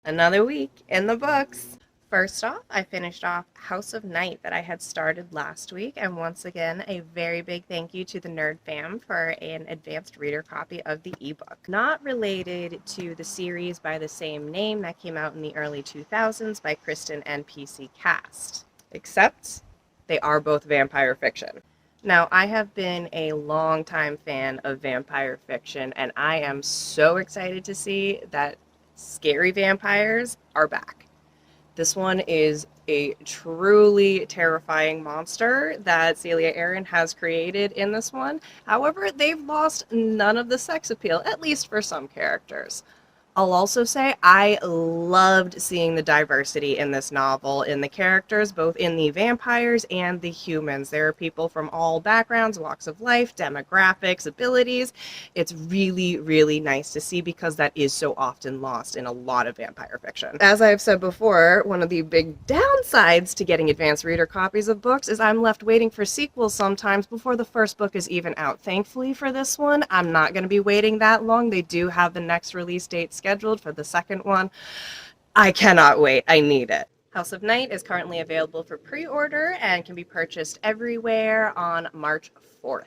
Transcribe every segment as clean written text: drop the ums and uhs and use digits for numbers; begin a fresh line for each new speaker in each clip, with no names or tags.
Another week in the books. First off, I finished off House of Night that I had started last week, and once again, a very big thank you to the Nerd Fam for an advanced reader copy of the ebook. Not related to the series by the same name that came out in the early 2000s by Kristen and PC Cast, except they are both vampire fiction. Now, I have been a longtime fan of vampire fiction, and I am so excited to see that scary vampires are back. This one is a truly terrifying monster that Celia has created in this one. However, they've lost none of the sex appeal, at least for some characters. I'll also say I loved seeing the diversity in this novel in the characters, both in the vampires and the humans. There are people from all backgrounds, walks of life, demographics, abilities. It's really, really nice to see because that is so often lost in a lot of vampire fiction. As I've said before, one of the big downsides to getting advanced reader copies of books is I'm left waiting for sequels sometimes before the first book is even out. Thankfully for this one, I'm not going to be waiting that long. They do have the next release date scheduled for the second one. I cannot wait. I need it. House of Night is currently available for pre-order and can be purchased everywhere on March 4th.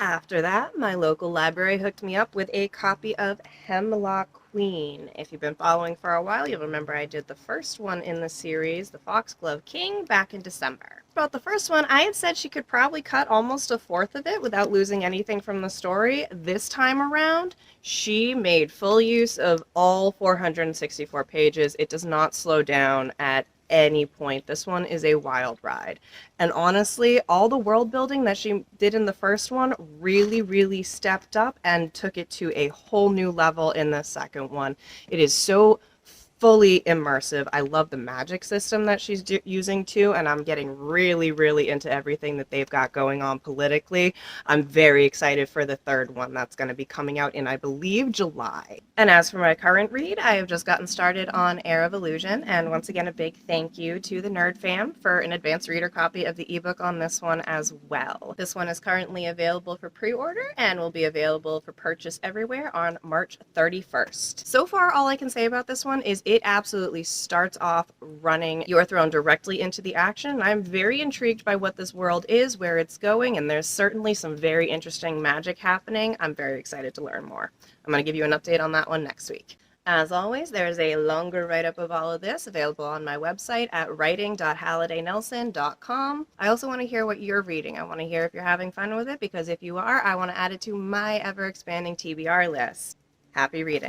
After that, my local library hooked me up with a copy of Hemlock Queen. If you've been following for a while, you'll remember I did the first one in the series, The Foxglove King, back in December. About the first one, I had said she could probably cut almost a fourth of it without losing anything from the story. This time around, she made full use of all 464 pages. It does not slow down at any point. This one is a wild ride. And honestly, all the world building that she did in the first one really, really stepped up and took it to a whole new level in the second one. It is so fully immersive. I love the magic system that she's using too, and I'm getting really, really into everything that they've got going on politically. I'm very excited for the third one that's going to be coming out in, I believe, July. And as for my current read, I have just gotten started on Heir of Illusion, and once again, a big thank you to the Nerd Fam for an advanced reader copy of the ebook on this one as well. This one is currently available for pre-order and will be available for purchase everywhere on March 31st. So far, all I can say about this one is it absolutely starts off running. You are thrown directly into the action. I'm very intrigued by what this world is, where it's going, and there's certainly some very interesting magic happening. I'm very excited to learn more. I'm going to give you an update on that one next week. As always, there's a longer write-up of all of this available on my website at writing.hallidaynelson.com. I also want to hear what you're reading. I want to hear if you're having fun with it, because if you are, I want to add it to my ever-expanding TBR list. Happy reading.